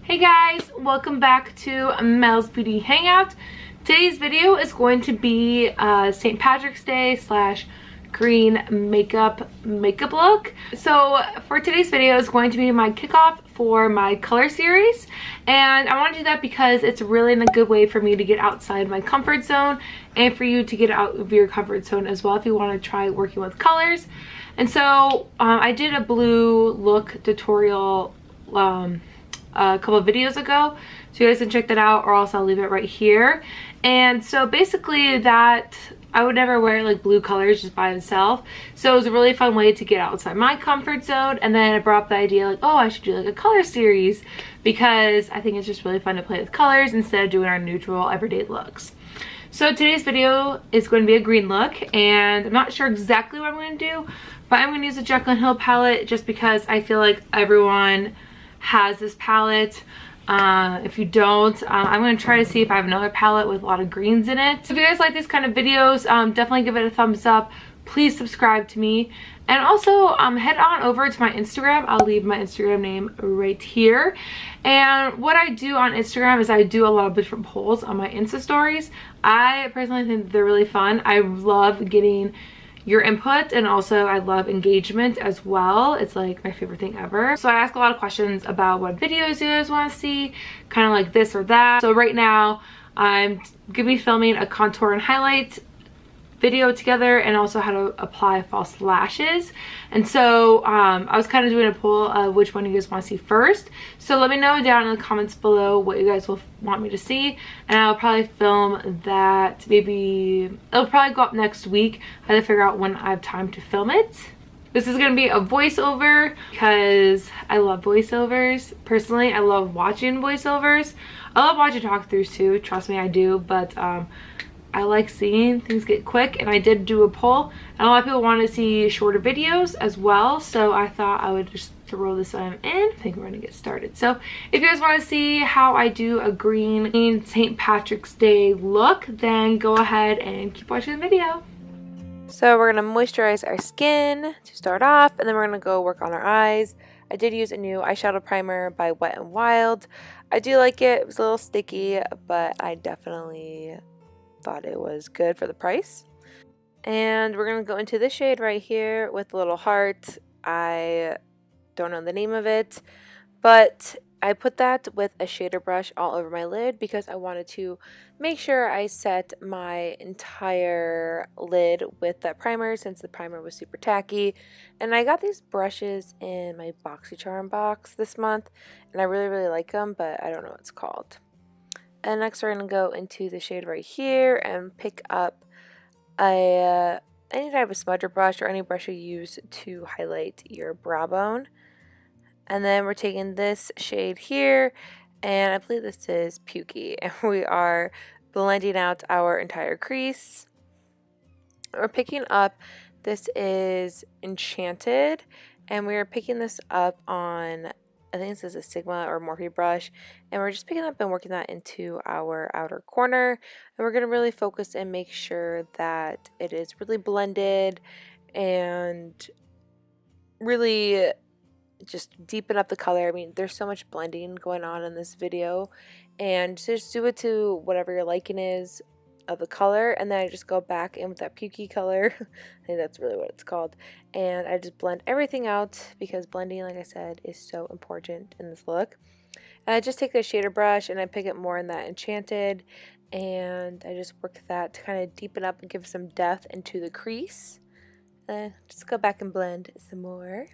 Hey guys, welcome back to Mel's Beauty Hangout. Today's video is going to be St. Patrick's Day slash green makeup look. So for today's video is going to be my kickoff for my color series, and I want to do that because it's really a good way for me to get outside my comfort zone and for you to get out of your comfort zone as well if you want to try working with colors. And so I did a blue look tutorial a couple of videos ago, so you guys can check that out, or else I'll leave it right here. And so basically that I would never wear like blue colors just by itself, so it was a really fun way to get outside my comfort zone. And then I brought up the idea like, oh, I should do like a color series because I think it's just really fun to play with colors instead of doing our neutral everyday looks. So today's video is going to be a green look, and I'm not sure exactly what I'm going to do, but I'm going to use a Jaclyn Hill palette just because I feel like everyone has this palette. If you don't, I'm going to try to see if I have another palette with a lot of greens in it. So if you guys like these kind of videos, definitely give it a thumbs up. Please subscribe to me, and also head on over to my Instagram. I'll leave my Instagram name right here. And what I do on Instagram is I do a lot of different polls on my Insta stories. I personally think they're really fun. I love getting your input, and also I love engagement as well. It's like my favorite thing ever. So I ask a lot of questions about what videos you guys want to see, kind of like this or that. So right now I'm gonna be filming a contour and highlight video together, and also how to apply false lashes. And so I was kind of doing a poll of which one you guys want to see first. So let me know down in the comments below what you guys will want me to see, and I'll probably film that. Maybe it'll probably go up next week. I have to figure out when I have time to film it. This is going to be a voiceover because I love voiceovers. Personally, I love watching voiceovers. I love watching talk-throughs too, trust me, I do, but I like seeing things get quick. And I did do a poll, and a lot of people want to see shorter videos as well, so I thought I would just throw this on in. I think we're gonna get started. So if you guys want to see how I do a green St. Patrick's Day look, then go ahead and keep watching the video. So we're gonna moisturize our skin to start off, and then we're gonna go work on our eyes. I did use a new eyeshadow primer by Wet n Wild. I do like it. It was a little sticky, but I definitely thought it was good for the price. And we're gonna go into this shade right here with a little heart. I don't know the name of it, but I put that with a shader brush all over my lid because I wanted to make sure I set my entire lid with that primer, since the primer was super tacky. And I got these brushes in my BoxyCharm box this month, and I really like them, but I don't know what it's called. And next we're going to go into the shade right here and pick up any type of smudger brush or any brush you use to highlight your brow bone. And then we're taking this shade here, and I believe this is Pukey, and we are blending out our entire crease. We're picking up, this is Enchanted, and we are picking this up on, I think this is a Sigma or Morphe brush, and we're just picking up and working that into our outer corner. And we're going to really focus and make sure that it is really blended and really just deepen up the color. I mean, there's so much blending going on in this video, and just do it to whatever your liking is of the color. And then I just go back in with that Pukey color. I think that's really what it's called. And I just blend everything out because blending, like I said, is so important in this look. And I just take a shader brush and I pick it more in that Enchanted, and I just work that to kind of deepen up and give some depth into the crease. Then just go back and blend some more.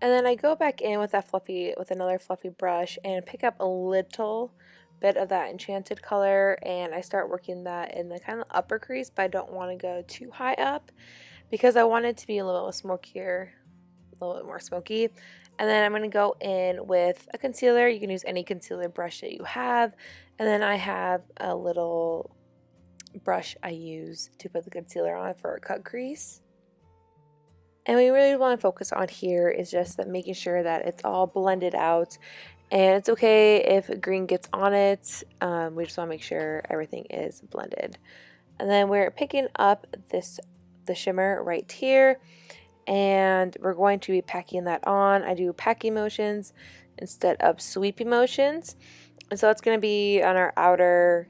And then I go back in with another fluffy brush and pick up a little bit of that Enchanted color, and I start working that in the kind of upper crease, but I don't want to go too high up because I want it to be a little bit smokier, a little bit more smoky. And then I'm going to go in with a concealer. You can use any concealer brush that you have, and then I have a little brush I use to put the concealer on for a cut crease. And we really want to focus on here is just that, making sure that it's all blended out. And it's okay if green gets on it. We just want to make sure everything is blended. And then we're picking up the shimmer right here, and we're going to be packing that on. I do packing motions instead of sweepy motions. And so it's going to be on our outer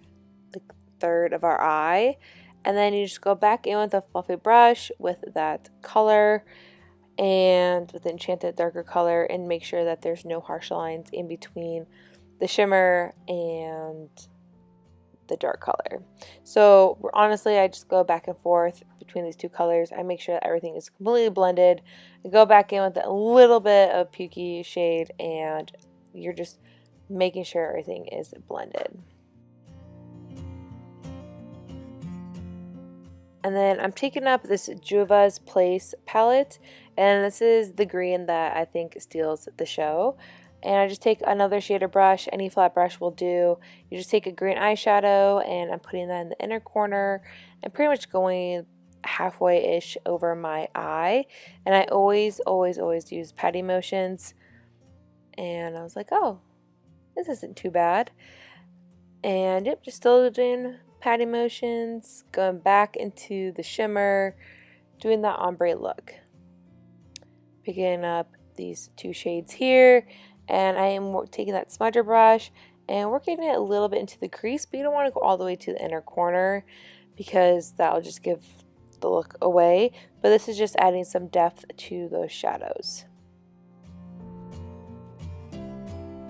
third of our eye. And then you just go back in with a fluffy brush with that color and with the enchanted darker color, and make sure that there's no harsh lines in between the shimmer and the dark color. So honestly, I just go back and forth between these two colors. I make sure that everything is completely blended. I go back in with a little bit of pukey shade, and you're just making sure everything is blended. And then I'm taking up this Juvia's Place palette, and this is the green that I think steals the show. And I just take another shader brush, any flat brush will do. You just take a green eyeshadow, and I'm putting that in the inner corner and pretty much going halfway-ish over my eye. And I always use patty motions. And I was like, oh, this isn't too bad. And yep, just still doing patty motions, going back into the shimmer, doing that ombre look. Picking up these two shades here, and I am taking that smudger brush and working it a little bit into the crease, but you don't want to go all the way to the inner corner because that will just give the look away. But this is just adding some depth to those shadows.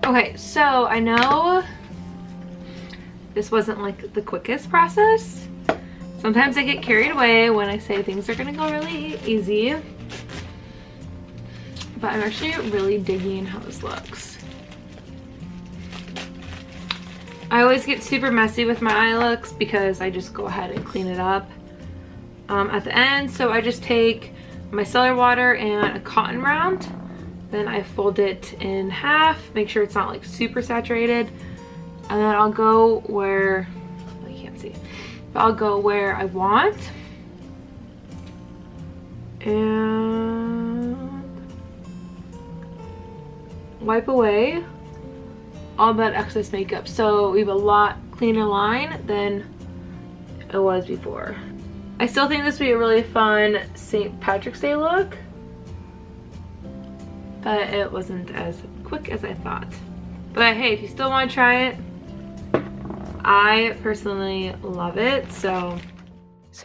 Okay, so I know this wasn't like the quickest process. Sometimes I get carried away when I say things are gonna go really easy. But I'm actually really digging how this looks. I always get super messy with my eye looks because I just go ahead and clean it up at the end. So I just take my micellar water and a cotton round. Then I fold it in half, make sure it's not like super saturated. And then I'll go where, well, you can't see, but I'll go where I want. And wipe away all that excess makeup. So we have a lot cleaner line than it was before. I still think this would be a really fun St. Patrick's Day look, but it wasn't as quick as I thought. But hey, if you still want to try it, I personally love it. So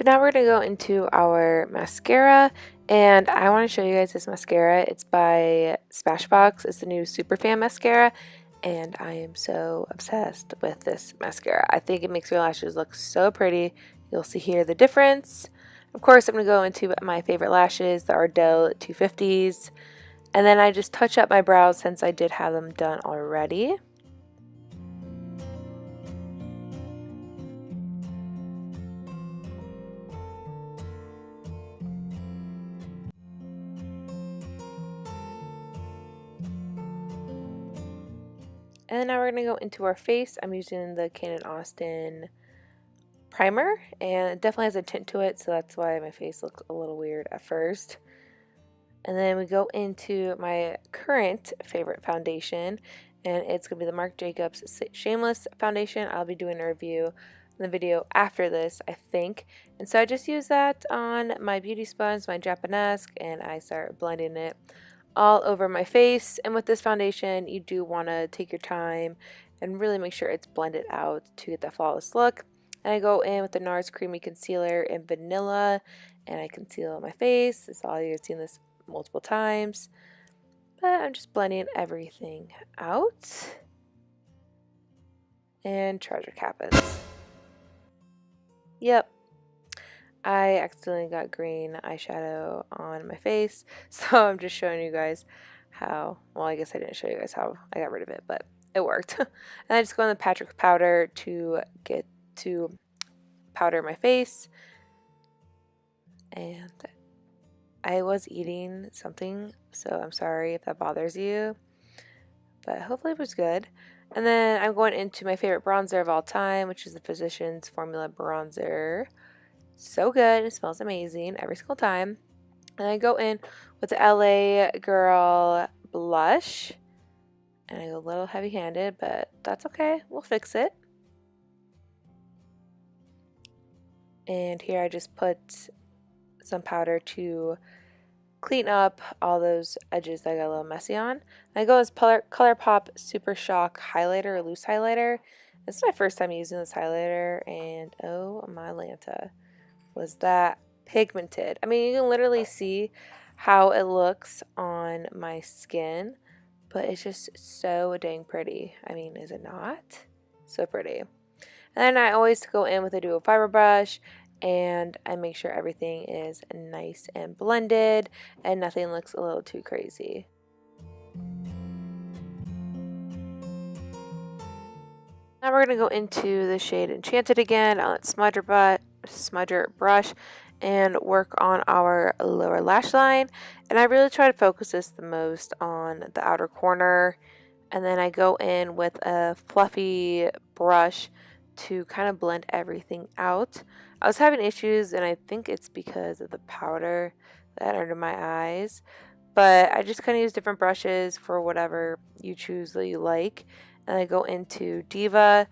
now we're gonna go into our mascara, and I want to show you guys this mascara. It's by Smashbox. It's the new Super Fan Mascara, and I am so obsessed with this mascara. I think it makes your lashes look so pretty. You'll see here the difference. Of course, I'm gonna go into my favorite lashes, the Ardell 250s, and then I just touch up my brows since I did have them done already. And then now we're going to go into our face. I'm using the Canon Austin primer, and it definitely has a tint to it, so that's why my face looks a little weird at first. And then we go into my current favorite foundation, and it's going to be the Marc Jacobs Shameless foundation. I'll be doing a review in the video after this, I think. And so I just use that on my beauty sponge, my Japanesque, and I start blending it all over my face. And with this foundation, you do want to take your time and really make sure it's blended out to get that flawless look. And I go in with the NARS Creamy Concealer in Vanilla, and I conceal my face. That's all, you've seen this multiple times. But I'm just blending everything out. And tragic happens. Yep. I accidentally got green eyeshadow on my face, so I'm just showing you guys how, well, I guess I didn't show you guys how I got rid of it, but it worked. And I just go in the Patrick powder to get to powder my face. And I was eating something, so I'm sorry if that bothers you, but hopefully it was good. And then I'm going into my favorite bronzer of all time, which is the Physicians Formula Bronzer. So good. It smells amazing every single time. And I go in with the LA Girl blush, and I go a little heavy-handed, but that's okay. We'll fix it. And here I just put some powder to clean up all those edges that got a little messy on. And I go as Colourpop Super Shock highlighter, or loose highlighter. This is my first time using this highlighter, and oh my Lanta, was that pigmented. I mean, you can literally see how it looks on my skin, but it's just so dang pretty. I mean, is it not? So pretty. And then I always go in with a dual fiber brush, and I make sure everything is nice and blended and nothing looks a little too crazy. Now we're going to go into the shade Enchanted again on that smudger brush and work on our lower lash line. And I really try to focus this the most on the outer corner. And then I go in with a fluffy brush to kind of blend everything out. I was having issues, and I think it's because of the powder that under my eyes, but I just kind of use different brushes for whatever you choose that you like. And I go into Diva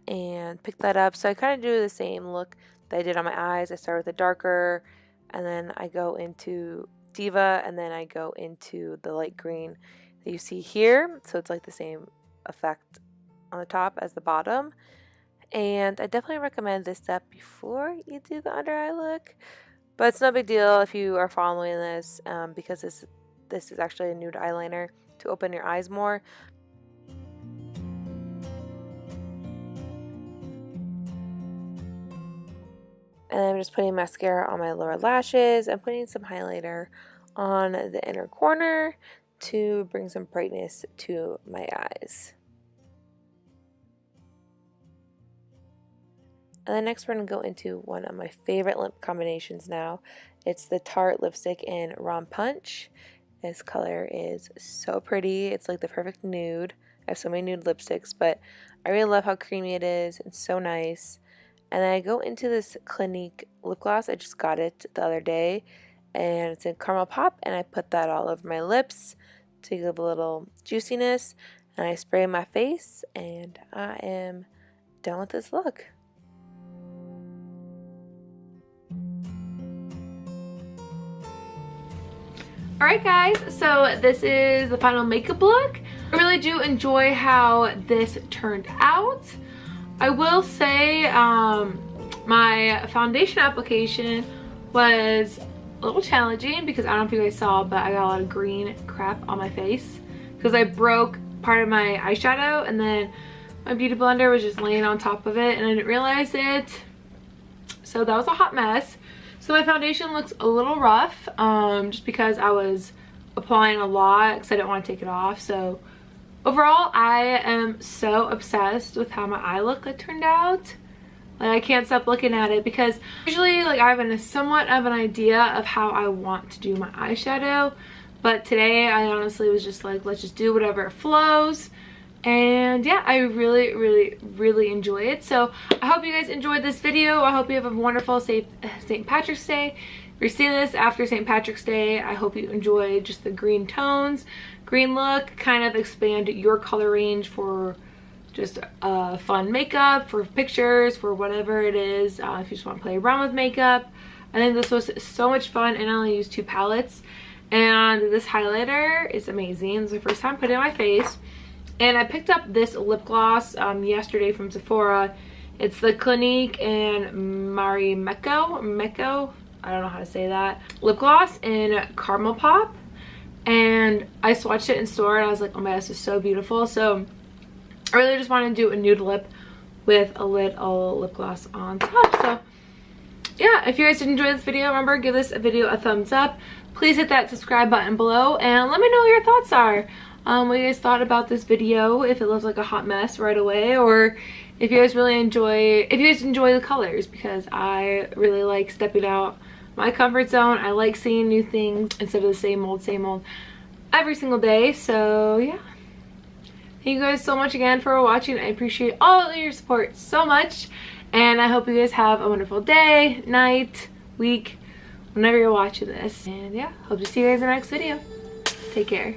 and pick that up. So I kind of do the same look that I did on my eyes. I start with a darker, and then I go into Diva, and then I go into the light green that you see here. So it's like the same effect on the top as the bottom. And I definitely recommend this step before you do the under eye look, but it's no big deal if you are following this, because this is actually a nude eyeliner to open your eyes more. And I'm just putting mascara on my lower lashes and putting some highlighter on the inner corner to bring some brightness to my eyes. And then next we're going to go into one of my favorite lip combinations now. It's the Tarte lipstick in Rum Punch. This color is so pretty. It's like the perfect nude. I have so many nude lipsticks, but I really love how creamy it is. It's so nice. And then I go into this Clinique lip gloss. I just got it the other day, and it's in Caramel Pop, and I put that all over my lips to give a little juiciness. And I spray my face, and I am done with this look. Alright guys, so this is the final makeup look. I really do enjoy how this turned out. I will say my foundation application was a little challenging because I don't know if you guys saw, but I got a lot of green crap on my face because I broke part of my eyeshadow, and then my beauty blender was just laying on top of it and I didn't realize it. So that was a hot mess. So my foundation looks a little rough, just because I was applying a lot because I didn't want to take it off. So overall, I am so obsessed with how my eye look turned out. Like, I can't stop looking at it because usually like I have a somewhat of an idea of how I want to do my eyeshadow. But today I honestly was just like, let's just do whatever flows. And yeah, I really enjoy it. So I hope you guys enjoyed this video. I hope you have a wonderful St. Patrick's Day. If you're seeing this after St. Patrick's Day, I hope you enjoy just the green tones, green look, kind of expand your color range for just fun makeup, for pictures, for whatever it is. If you just want to play around with makeup. I think this was so much fun, and I only used 2 palettes. And this highlighter is amazing. It's the first time I put it on my face. And I picked up this lip gloss yesterday from Sephora. It's the Clinique and Mecco, I don't know how to say that, lip gloss in Caramel Pop. And I swatched it in store and I was like, oh my god, this is so beautiful. So I really just wanted to do a nude lip with a little lip gloss on top. So yeah, if you guys did enjoy this video, remember, give this video a thumbs up. Please hit that subscribe button below and let me know what your thoughts are. What you guys thought about this video, if it looks like a hot mess right away, or if you guys enjoy the colors, because I really like stepping out my comfort zone. I like seeing new things instead of the same old every single day. So yeah, thank you guys so much again for watching. I appreciate all of your support so much, and I hope you guys have a wonderful day, night, week, whenever you're watching this. And yeah, hope to see you guys in the next video. Take care.